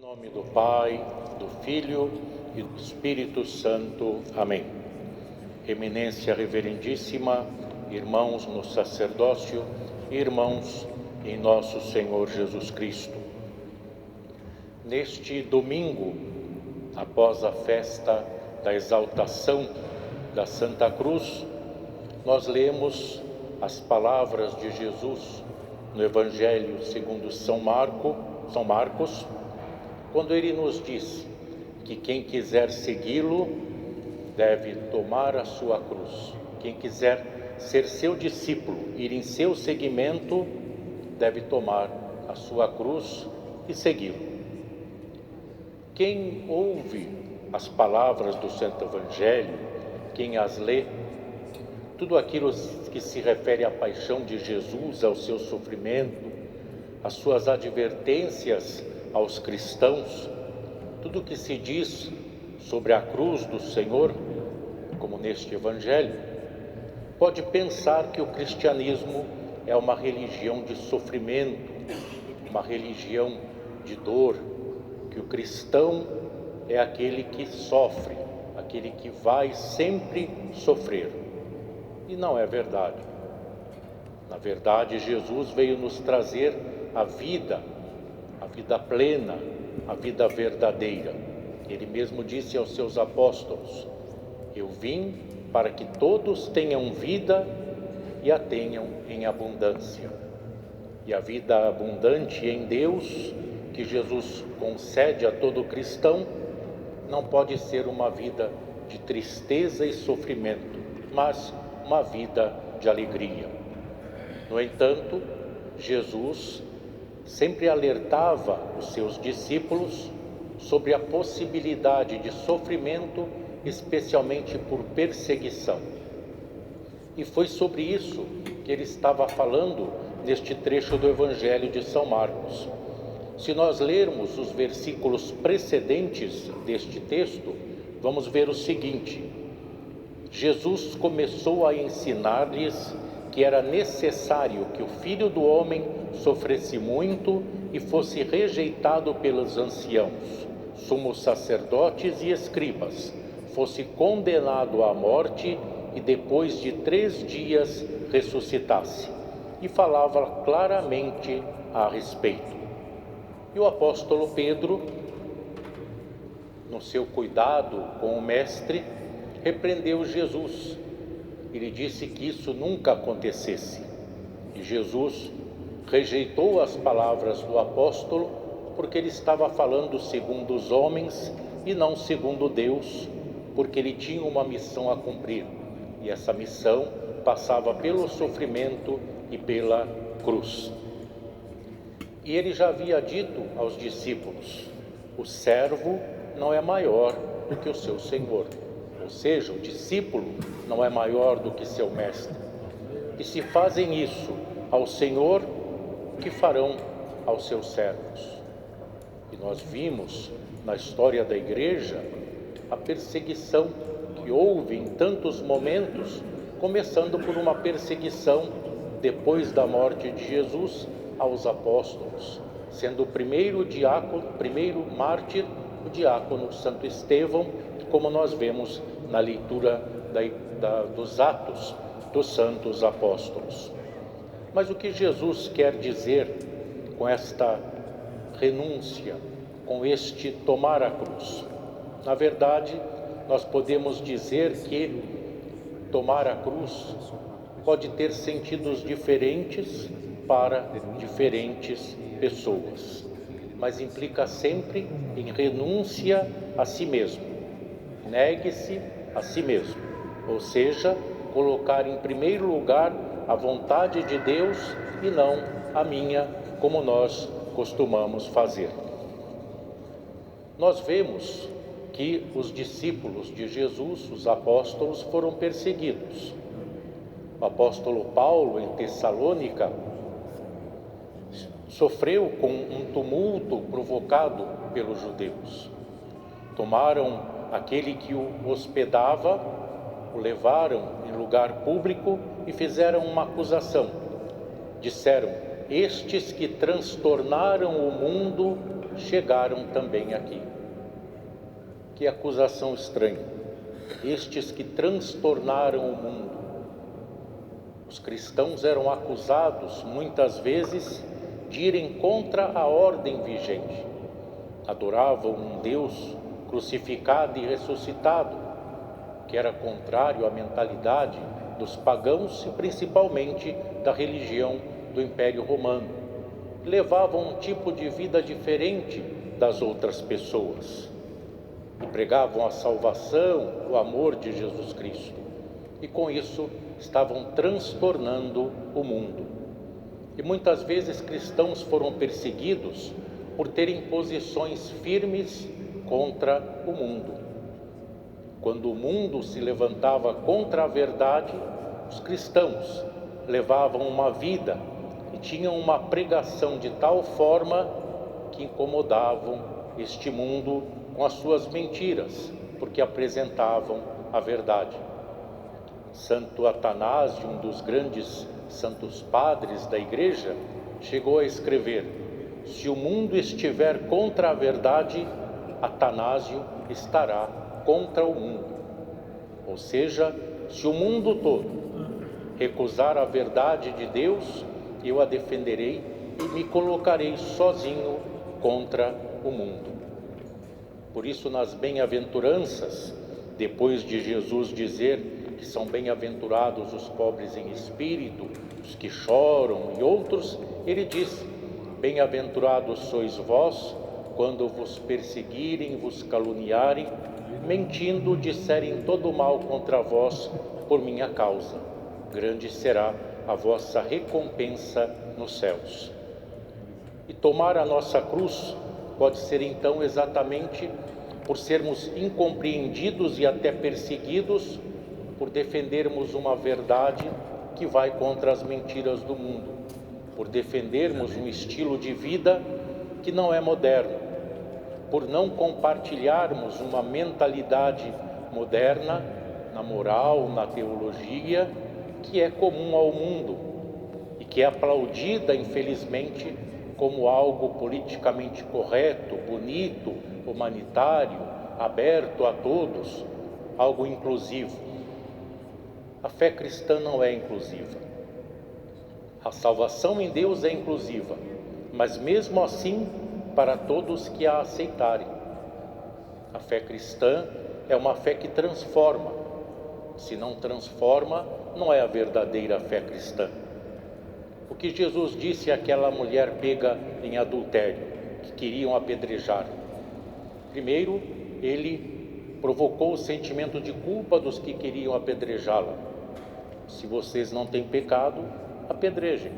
nome do Pai, do Filho e do Espírito Santo. Amém. Eminência reverendíssima, irmãos no sacerdócio, irmãos em nosso Senhor Jesus Cristo. Neste domingo, após a festa da exaltação da Santa Cruz, nós lemos as palavras de Jesus no Evangelho segundo São Marcos, quando ele nos diz que quem quiser segui-lo deve tomar a sua cruz. Quem quiser ser seu discípulo, ir em seu seguimento, deve tomar a sua cruz e segui-lo. Quem ouve as palavras do Santo Evangelho, quem as lê, tudo aquilo que se refere à paixão de Jesus, ao seu sofrimento, às suas advertências aos cristãos, tudo que se diz sobre a cruz do Senhor, como neste Evangelho, pode pensar que o cristianismo é uma religião de sofrimento, uma religião de dor, que o cristão é aquele que sofre, aquele que vai sempre sofrer. E não é verdade. Na verdade, Jesus veio nos trazer a vida plena, a vida verdadeira. Ele mesmo disse aos seus apóstolos: eu vim para que todos tenham vida e a tenham em abundância. E a vida abundante em Deus, que Jesus concede a todo cristão, não pode ser uma vida de tristeza e sofrimento, mas uma vida de alegria. No entanto, Jesus sempre alertava os seus discípulos sobre a possibilidade de sofrimento, especialmente por perseguição. E foi sobre isso que ele estava falando neste trecho do Evangelho de São Marcos. Se nós lermos os versículos precedentes deste texto, vamos ver o seguinte: Jesus começou a ensinar-lhes que era necessário que o Filho do Homem sofresse muito e fosse rejeitado pelos anciãos, sumos sacerdotes e escribas, fosse condenado à morte e depois de 3 dias ressuscitasse. E falava claramente a respeito. E o apóstolo Pedro, no seu cuidado com o Mestre, repreendeu Jesus. Ele disse que isso nunca acontecesse. E Jesus rejeitou as palavras do apóstolo porque ele estava falando segundo os homens e não segundo Deus, porque ele tinha uma missão a cumprir. E essa missão passava pelo sofrimento e pela cruz. E ele já havia dito aos discípulos: o servo não é maior do que o seu senhor. Ou seja, o discípulo não é maior do que seu mestre. E se fazem isso ao Senhor, o que farão aos seus servos? E nós vimos na história da igreja a perseguição que houve em tantos momentos, começando por uma perseguição depois da morte de Jesus aos apóstolos, sendo o primeiro mártir, o diácono Santo Estevão, como nós vemos na leitura dos Atos dos Santos Apóstolos. Mas o que Jesus quer dizer com esta renúncia, com este tomar a cruz? Na verdade, nós podemos dizer que tomar a cruz pode ter sentidos diferentes para diferentes pessoas, mas implica sempre em renúncia a si mesmo. Negue-se a si mesmo, ou seja, colocar em primeiro lugar a vontade de Deus e não a minha, como nós costumamos fazer. Nós vemos que os discípulos de Jesus, os apóstolos, foram perseguidos. O apóstolo Paulo, em Tessalônica, sofreu com um tumulto provocado pelos judeus. Tomaram aquele que o hospedava, o levaram em lugar público e fizeram uma acusação. Disseram: estes que transtornaram o mundo chegaram também aqui. Que acusação estranha! Estes que transtornaram o mundo. Os cristãos eram acusados, muitas vezes, de irem contra a ordem vigente. Adoravam um Deus crucificado e ressuscitado, que era contrário à mentalidade dos pagãos e principalmente da religião do Império Romano. Levavam um tipo de vida diferente das outras pessoas e pregavam a salvação, o amor de Jesus Cristo. E com isso estavam transtornando o mundo. E muitas vezes cristãos foram perseguidos por terem posições firmes contra o mundo. Quando o mundo se levantava contra a verdade, os cristãos levavam uma vida e tinham uma pregação de tal forma que incomodavam este mundo com as suas mentiras, porque apresentavam a verdade. Santo Atanásio, um dos grandes santos padres da Igreja, chegou a escrever: se o mundo estiver contra a verdade, Atanásio estará contra o mundo. Ou seja, se o mundo todo recusar a verdade de Deus, eu a defenderei e me colocarei sozinho contra o mundo. Por isso, nas bem-aventuranças, depois de Jesus dizer que são bem-aventurados os pobres em espírito, os que choram e outros, ele diz: bem-aventurados sois vós, quando vos perseguirem, vos caluniarem, mentindo, disserem todo mal contra vós por minha causa. Grande será a vossa recompensa nos céus. E tomar a nossa cruz pode ser então exatamente por sermos incompreendidos e até perseguidos, por defendermos uma verdade que vai contra as mentiras do mundo, por defendermos um estilo de vida que não é moderno, por não compartilharmos uma mentalidade moderna na moral, na teologia, que é comum ao mundo e que é aplaudida, infelizmente, como algo politicamente correto, bonito, humanitário, aberto a todos, algo inclusivo. A fé cristã não é inclusiva. A salvação em Deus é inclusiva, mas mesmo assim para todos que a aceitarem. A fé cristã é uma fé que transforma. Se não transforma, não é a verdadeira fé cristã. O que Jesus disse àquela mulher pega em adultério, que queriam apedrejar? Primeiro, ele provocou o sentimento de culpa dos que queriam apedrejá-la. Se vocês não têm pecado, apedrejem.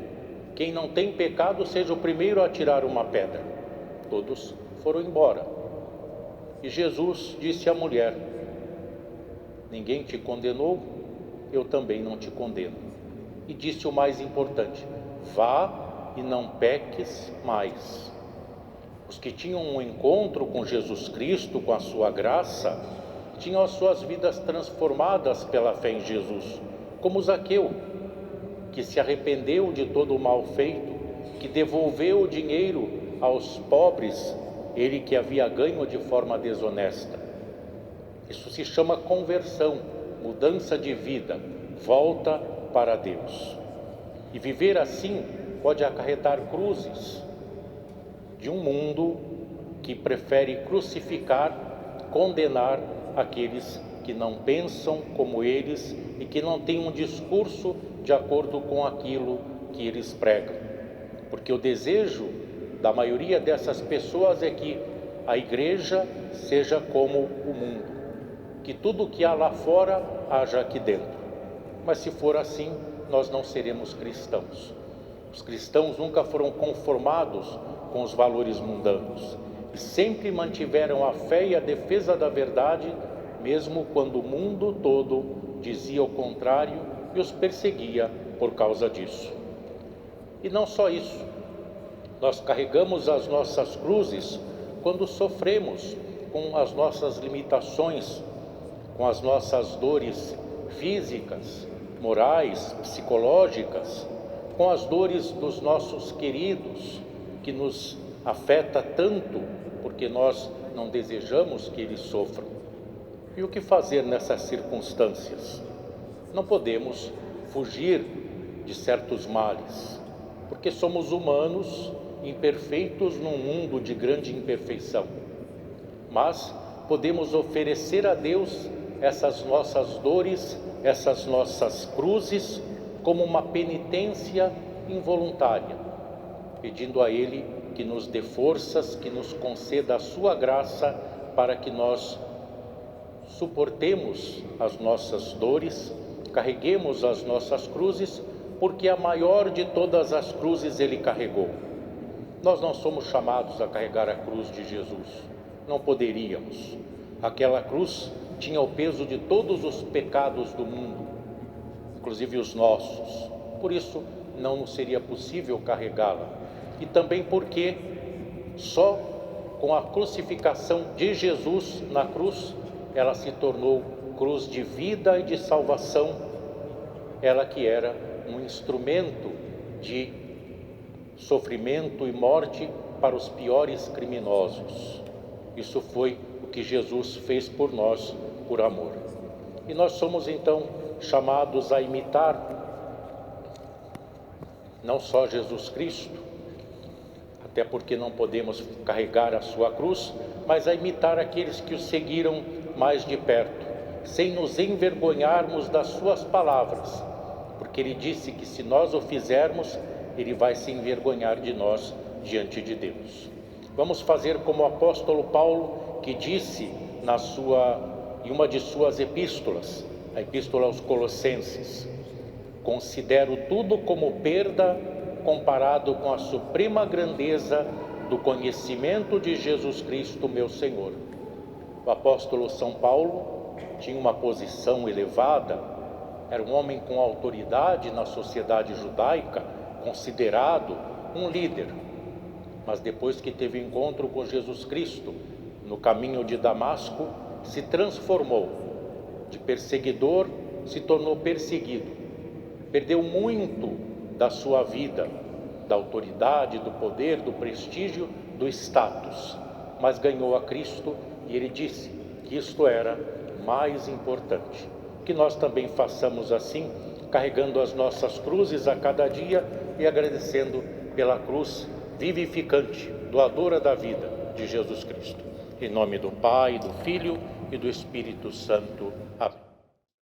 Quem não tem pecado, seja o primeiro a tirar uma pedra. Todos foram embora. E Jesus disse à mulher: ninguém te condenou, eu também não te condeno. E disse o mais importante: vá e não peques mais. Os que tinham um encontro com Jesus Cristo, com a sua graça, tinham as suas vidas transformadas pela fé em Jesus, como Zaqueu, que se arrependeu de todo o mal feito, que devolveu o dinheiro aos pobres, ele que havia ganho de forma desonesta. Isso se chama conversão, mudança de vida, volta para Deus. E viver assim pode acarretar cruzes de um mundo que prefere crucificar, condenar aqueles que não pensam como eles e que não têm um discurso de acordo com aquilo que eles pregam. Porque o desejo da maioria dessas pessoas é que a igreja seja como o mundo, que tudo que há lá fora haja aqui dentro. Mas se for assim, nós não seremos cristãos. Os cristãos nunca foram conformados com os valores mundanos e sempre mantiveram a fé e a defesa da verdade, mesmo quando o mundo todo dizia o contrário e os perseguia por causa disso. E não só isso, nós carregamos as nossas cruzes quando sofremos com as nossas limitações, com as nossas dores físicas, morais, psicológicas, com as dores dos nossos queridos que nos afeta tanto porque nós não desejamos que eles sofram. E o que fazer nessas circunstâncias? Não podemos fugir de certos males, porque somos humanos, imperfeitos num mundo de grande imperfeição. Mas podemos oferecer a Deus essas nossas dores, essas nossas cruzes, como uma penitência involuntária, pedindo a Ele que nos dê forças, que nos conceda a sua graça para que nós suportemos as nossas dores, carreguemos as nossas cruzes, porque a maior de todas as cruzes Ele carregou. Nós não somos chamados a carregar a cruz de Jesus, não poderíamos. Aquela cruz tinha o peso de todos os pecados do mundo, inclusive os nossos. Por isso não nos seria possível carregá-la. E também porque só com a crucificação de Jesus na cruz, ela se tornou cruz de vida e de salvação, ela que era um instrumento de sofrimento e morte para os piores criminosos. Isso foi o que Jesus fez por nós, por amor. E nós somos então chamados a imitar não só Jesus Cristo, até porque não podemos carregar a sua cruz, mas a imitar aqueles que o seguiram mais de perto, sem nos envergonharmos das suas palavras, porque ele disse que se nós o fizermos, ele vai se envergonhar de nós diante de Deus. Vamos fazer como o apóstolo Paulo, que disse em uma de suas epístolas, a epístola aos Colossenses: considero tudo como perda comparado com a suprema grandeza do conhecimento de Jesus Cristo, meu Senhor. O apóstolo São Paulo tinha uma posição elevada, era um homem com autoridade na sociedade judaica, considerado um líder. Mas depois que teve encontro com Jesus Cristo, no caminho de Damasco, se transformou. De perseguidor, se tornou perseguido. Perdeu muito da sua vida, da autoridade, do poder, do prestígio, do status. Mas ganhou a Cristo e ele disse que isto era mais importante. Que nós também façamos assim, carregando as nossas cruzes a cada dia e agradecendo pela cruz vivificante, doadora da vida de Jesus Cristo. Em nome do Pai, do Filho e do Espírito Santo. Amém.